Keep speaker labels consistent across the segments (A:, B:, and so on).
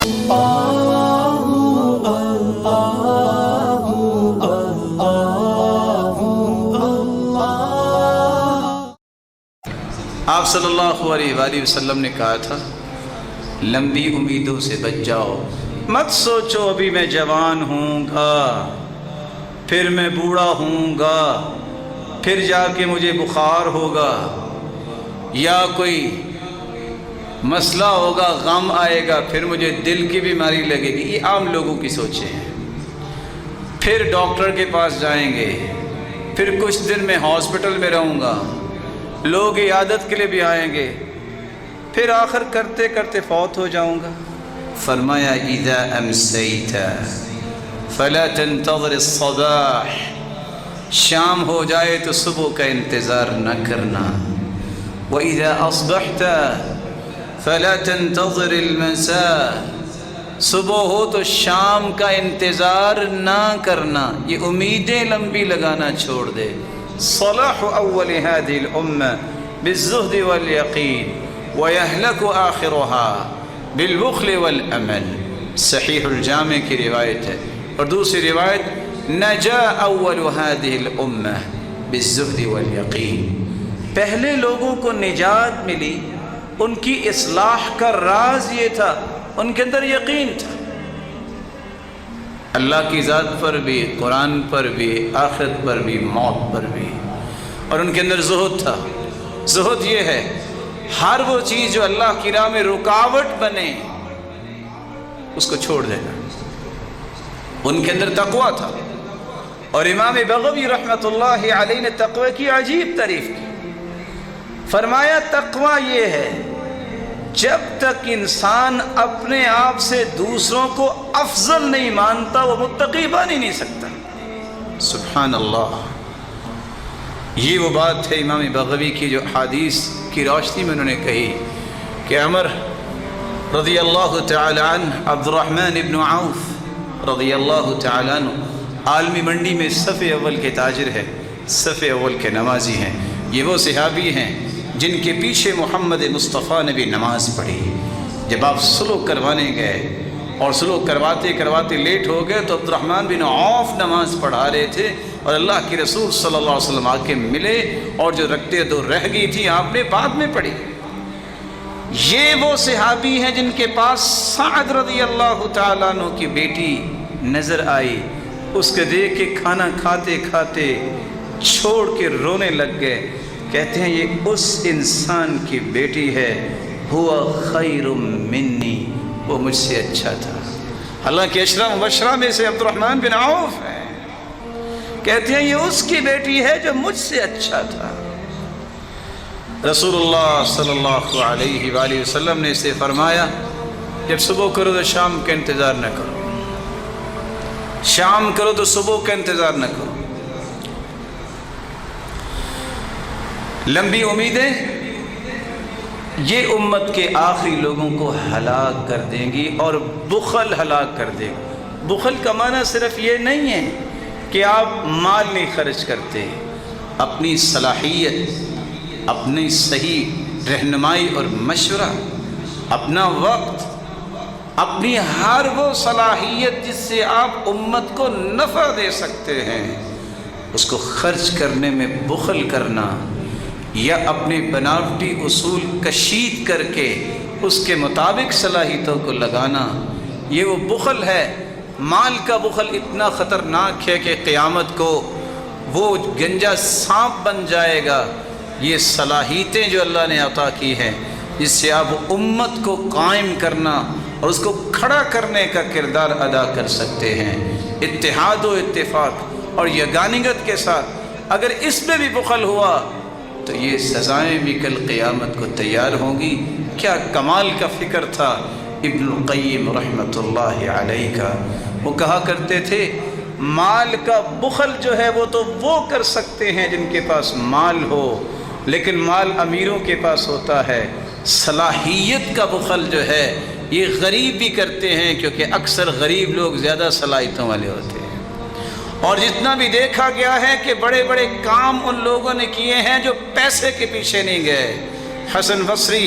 A: آپ صلی اللہ علیہ وآلہ وسلم نے کہا تھا لمبی امیدوں سے بچ جاؤ، مت سوچو ابھی میں جوان ہوں گا، پھر میں بوڑھا ہوں گا، پھر جا کے مجھے بخار ہوگا یا کوئی مسئلہ ہوگا، غم آئے گا، پھر مجھے دل کی بیماری لگے گی۔ یہ عام لوگوں کی سوچیں ہیں۔ پھر ڈاکٹر کے پاس جائیں گے، پھر کچھ دن میں ہاسپٹل میں رہوں گا، لوگ عیادت کے لیے بھی آئیں گے، پھر آخر کرتے کرتے فوت ہو جاؤں گا۔ فرمایا اذا امسیت فلا تنتظر الصباح، شام ہو جائے تو صبح کا انتظار نہ کرنا۔ وَإِذَا أَصْبَحْتَ فَلَا تَنْتَظِرِ الْمَسَاء، صبح ہو تو شام کا انتظار نہ کرنا، یہ امیدیں لمبی لگانا چھوڑ دے۔ صلاح اول هذه الامة بالزہد والیقین ویہلک آخرها بالبخل والامل، صحیح الجامع کی روایت ہے۔ اور دوسری روایت نجا اول هذه الامة بالزہد والیقین، پہلے لوگوں کو نجات ملی، ان کی اصلاح کا راز یہ تھا، ان کے اندر یقین تھا، اللہ کی ذات پر بھی، قرآن پر بھی، آخرت پر بھی، موت پر بھی، اور ان کے اندر زہد تھا۔ زہد یہ ہے ہر وہ چیز جو اللہ کی راہ میں رکاوٹ بنے اس کو چھوڑ دینا۔ ان کے اندر تقوی تھا، اور امام بغوی رحمۃ اللہ علیہ نے تقوی کی عجیب تعریف کی۔ فرمایا تقوی یہ ہے جب تک انسان اپنے آپ سے دوسروں کو افضل نہیں مانتا وہ متقی بن ہی نہیں سکتا۔ سبحان اللہ، یہ وہ بات ہے امام بغوی کی جو حدیث کی روشنی میں انہوں نے کہی کہ عمر رضی اللہ تعالی عنہ، عبد الرحمن ابن عوف رضی اللہ تعالی عنہ عالمی منڈی میں صف اول کے تاجر ہیں، صف اول کے نمازی ہیں۔ یہ وہ صحابی ہیں جن کے پیچھے محمد مصطفیٰ نے بھی نماز پڑھی۔ جب آپ سلوک کروانے گئے اور سلوک کرواتے کرواتے لیٹ ہو گئے تو عبد الرحمن بن عوف نماز پڑھا رہے تھے، اور اللہ کے رسول صلی اللہ علیہ وسلم آ کے ملے، اور جو رکعتیں دو رہ گئی تھیں آپ نے بعد میں پڑھی۔ یہ وہ صحابی ہیں جن کے پاس سعد رضی اللہ تعالیٰ عنہ کی بیٹی نظر آئی، اس کے دیکھ کے کھانا کھاتے کھاتے چھوڑ کے رونے لگ گئے۔ کہتے ہیں یہ اس انسان کی بیٹی ہے، ہوا خیر منی، وہ مجھ سے اچھا تھا۔ حالانکہ اشرا مبشرہ میں سے عبد الرحمن بن عوف ہے، کہتے ہیں یہ اس کی بیٹی ہے جو مجھ سے اچھا تھا۔ رسول اللہ صلی اللہ علیہ وآلہ وسلم نے اسے فرمایا جب صبح کرو تو شام کا انتظار نہ کرو، شام کرو تو صبح کا انتظار نہ کرو۔ لمبی امیدیں یہ امت کے آخری لوگوں کو ہلاک کر دیں گی، اور بخل ہلاک کر دے گی۔ بخل کا معنی صرف یہ نہیں ہے کہ آپ مال نہیں خرچ کرتے، اپنی صلاحیت، اپنی صحیح رہنمائی اور مشورہ، اپنا وقت، اپنی ہر وہ صلاحیت جس سے آپ امت کو نفع دے سکتے ہیں اس کو خرچ کرنے میں بخل کرنا، یا اپنے بناوٹی اصول کشید کر کے اس کے مطابق صلاحیتوں کو لگانا، یہ وہ بخل ہے۔ مال کا بخل اتنا خطرناک ہے کہ قیامت کو وہ گنجا سانپ بن جائے گا۔ یہ صلاحیتیں جو اللہ نے عطا کی ہیں جس سے آپ امت کو قائم کرنا اور اس کو کھڑا کرنے کا کردار ادا کر سکتے ہیں، اتحاد و اتفاق اور یگانگت کے ساتھ۔ اگر اس میں بھی بخل ہوا تو یہ سزائیں بھی کل قیامت کو تیار ہوں گی۔ کیا کمال کا فکر تھا ابن القیم رحمۃ اللہ علیہ کا۔ وہ کہا کرتے تھے مال کا بخل جو ہے وہ تو وہ کر سکتے ہیں جن کے پاس مال ہو، لیکن مال امیروں کے پاس ہوتا ہے۔ صلاحیت کا بخل جو ہے یہ غریب بھی کرتے ہیں، کیونکہ اکثر غریب لوگ زیادہ صلاحیتوں والے ہوتے ہیں۔ اور جتنا بھی دیکھا گیا ہے کہ بڑے بڑے کام ان لوگوں نے کیے ہیں جو پیسے کے پیچھے نہیں گئے۔ حسن بصری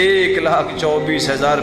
A: 1,24,000